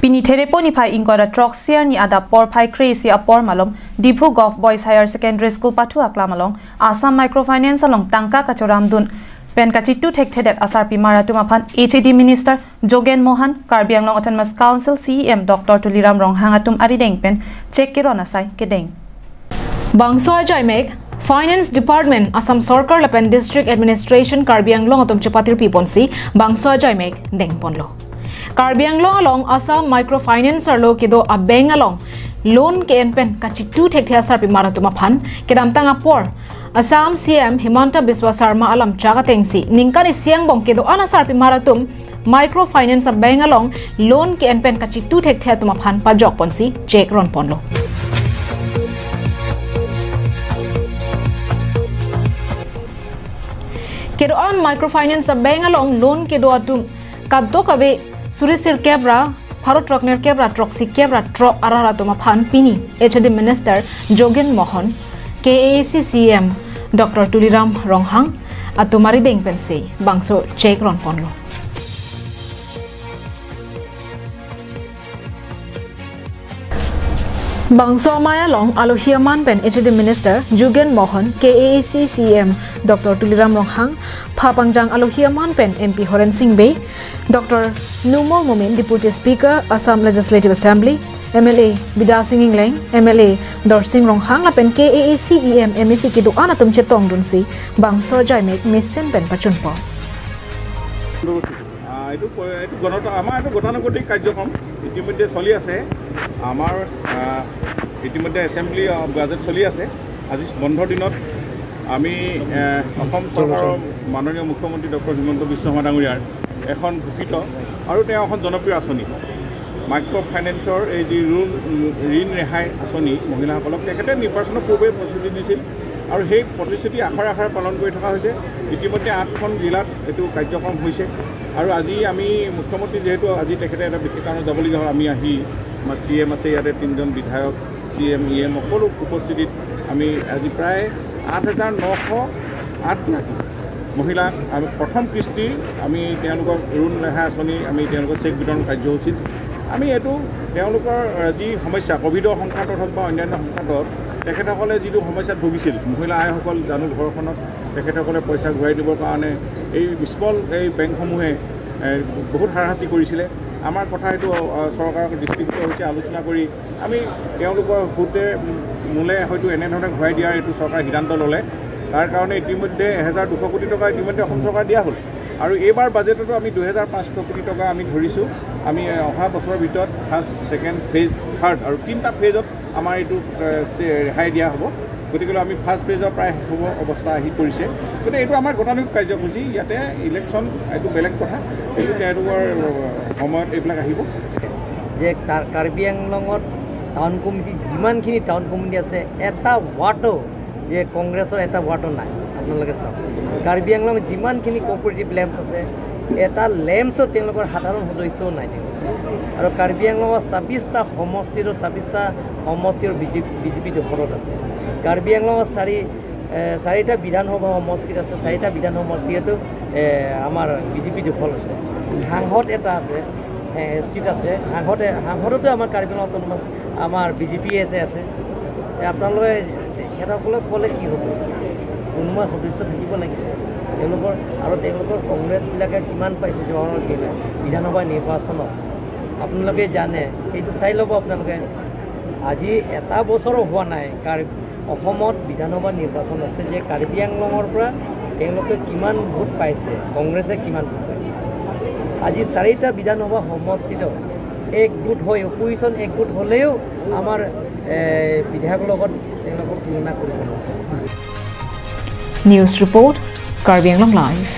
Pini Tereponi Pai Ingoda Troxia ni ada por Pai Crazy a por malom, Dipu Golf Boys Higher Secondary School Patu Aklamalong, Assam Microfinance along Tanka Kachoram Dun, Pen Kachitu Thek Thedet asarpimar atum aphan HAD Minister Jogen Mohan, Karbi Anglong Autonomous Council CEM Dr. Tuliram Ronghang atum arideng pen Cheque keron asai kedeng. Bangso Jaimek Finance Department Assam Sarkar Lapen District Administration Karbi Anglong atum chapatir piponsi Bangso Jaimek deng ponlo. Karbi Anglong along Assam Microfinance arlo kido a beng along loan ke pen kachitu thek the asarpimar atum aphan kedam tanga por Assam CM Himanta Biswa Sarma alam chaga tengsi ningkani siang bong kedo ana asarpimar atum Microfinance a beng along loan ke pen kachitu thek the atum aphan pajok ponsi check ron ponlo. Kedo on Microfinance a beng along loan kedo atum kaddo kabe Surisir Kebra, Paro Trokner Kebra, Troxy Kebra, Trok Araratuma Pan Pini, HAD Minister Jogen Mohan, KACCM, Dr. Tuliram Ronghang, Atumari Deng Pense, Bangso Cheque Ron Ponlo. Bangso Maya Long, Alohiaman Pen, HAD Minister Jogen Mohan, KACCM, Dr. Tuliram Ronghang, Papangjang Alohiaman Pen, MP Horen Singh Bay, Dr. Numo Mumin, Deputy Speaker, Assam Legislative Assembly, MLA Bida Singh Leng, MLA Dorsing Ronghang, Lapen KACEM, MEC Kidu Anatum Chetong Dunsi, Bangso Jaimek, Mesen Pen Pachunpo. Itu আমাৰ এইটো গতানুগতিক কাৰ্যক্ৰম ইতিমধ্যে চলি আছে আমাৰ ইতিমধ্যে assembly budget চলি আছে আজি বন্ধৰ দিনত আমি অসম চৰকাৰৰ মাননীয় মুখ্যমন্ত্ৰী ডক্টৰ হিমন্ত বিশ্ব শৰ্মা ডাঙৰীয়াৰ এখন ঘোষিত আৰু তেওঁ এখন জনপ্ৰিয় আঁচনি মাইক্ৰ ফাইনেন্সৰ এই যি ঋণ ৰেহাই আঁচনি মহিলাসকলক তেখেতে নিৰ্বাচনৰ পূৰ্বে প্ৰতিশ্ৰুতি দিছিল আৰু সেই প্ৰতিশ্ৰুতি আখৰে আখৰে পালন কৰি থকা হৈছে ইতিমধ্যে 8খন জিলাত এইটো কাৰ্যক্ৰম হৈছে আৰু আজি আমি মুখ্যমন্ত্ৰী যেহেতু আজি তেখেতে এটা বিশেষ কাৰণত যাবলগীয়া হ'ল আমি আহি আমাৰ CM আছে ইয়াতে 3জন বিধায়ক CM EM সকলো উপস্থিতিত আমি আজি প্ৰায় 8,908 গৰাকী মহিলাক আমি প্ৰথম কিস্তি আমি তেওঁলোকৰ ঋণ ৰেহাই আঁচনি আমি তেওঁলোকৰ চেক বিতৰণ কাৰ্যসূচীত আমি এইটো তেওঁলোকৰ যি সমস্যা কোভিডৰ সংকটত হওক বা অন্যান্য সংকটত তেখেতসকলে যিটো সমস্যাত ভুগিছিল মহিলা আইসকল জানো ঘৰখনত তেখেতসকলে পইচা ঘূৰাই দিবৰ কাৰণে এই স্মল এই বেংকসমূহে বহুত হাৰাশাস্তি কৰিছিলে আমাৰ কথা এইটো চৰকাৰৰ দৃষ্টিগোচৰ হৈছে আলোচনা কৰি আমি তেওঁলোকৰ সুতে মূলে হয়তো এনেধৰণে ঘূৰাই দিয়াৰ এইটো চৰকাৰে সিদ্ধান্ত ল'লে তাৰ কাৰণে ইতিমধ্যে 1,200 কোটি টকা ইতিমধ্যে অসম চৰকাৰ দিয়া হ'ল আৰু এইবাৰ বাজেটতো আমি 2,500 কোটি টকা আমি ধৰিছোঁ আমি অহা বছৰৰ ভিতৰত ফাৰ্ষ্ট ছেকেণ্ড ফেজ থাৰ্ড আৰু 3টা ফেজত আমাৰ এইটো ৰেহাই দিয়া হ'ব গতিকে আমি ফাৰ্ষ্ট ফেজৰ প্ৰায় হ'ব অৱস্থা আহি পৰিছে গতিকে এইটো আমাৰ গতানুগতিক কাৰ্যসূচী ইয়াতে ইলেকশ্যন এইটো বেলেগ কথা এইটো তেওঁলোকৰ সময়ত এইবিলাক আহিব যে কাৰ্বি আংলঙত টাউন কমিটি যিমানখিনি টাউন কমিটি আছে এটা ৱাৰ্ডো যে কংগ্ৰেছৰ এটা ৱাৰ্ডো নাই আপোনালোকে চাওক কাৰ্বি আংলঙত যিমানখিনি কোঅপাৰেটিভ লেম্পছ আছে এটা লেম্পছো তেওঁলোকৰ সাধাৰণ সদস্যও নাই আৰু কাৰ্বি আংলঙৰ 26টা সমষ্টিৰ বিজেপি দখলত আছে কাৰ্বি আংলঙৰ 4টা বিধানসভা সমষ্টিত আছে 4টা বিধান সমষ্টিতো আমাৰ বিজেপি দখল আছে হাংহত এটা আছে চিট আছে হাংহতো আমাৰ কাৰ্বি আংলঙত আমাৰ বিজেপি আছে আপোনালোকে তেখেতসকলক ক'লে কি হ'ব কোনোবা সদস্য থাকিব লাগিছে তেওঁলোকৰ আৰু তেওঁলোকৰ কংগ্ৰেছবিলাকে কিমান পাইছে বিধানসভা নিৰ্বাচনত আপোনালোকে জানে এইটো চাই ল'ব আপোনালোকে আজি এটা বছৰো হোৱা নাই অসমত বিধানসভা নিৰ্বাচন আছে যে কাৰ্বি আংলঙৰ পৰা তেওঁলোকে কিমান ভোট পাইছে কংগ্ৰেছে কিমান ভোট পাইছে আজি 4টা বিধানসভা সমষ্টিত এক গোট হৈ অপজিশ্যন এক গোট হ'লেও আমাৰ বিধায়কৰ লগত তেওঁলোকক তুলনা কৰিব News report, Karbi Anglong Live.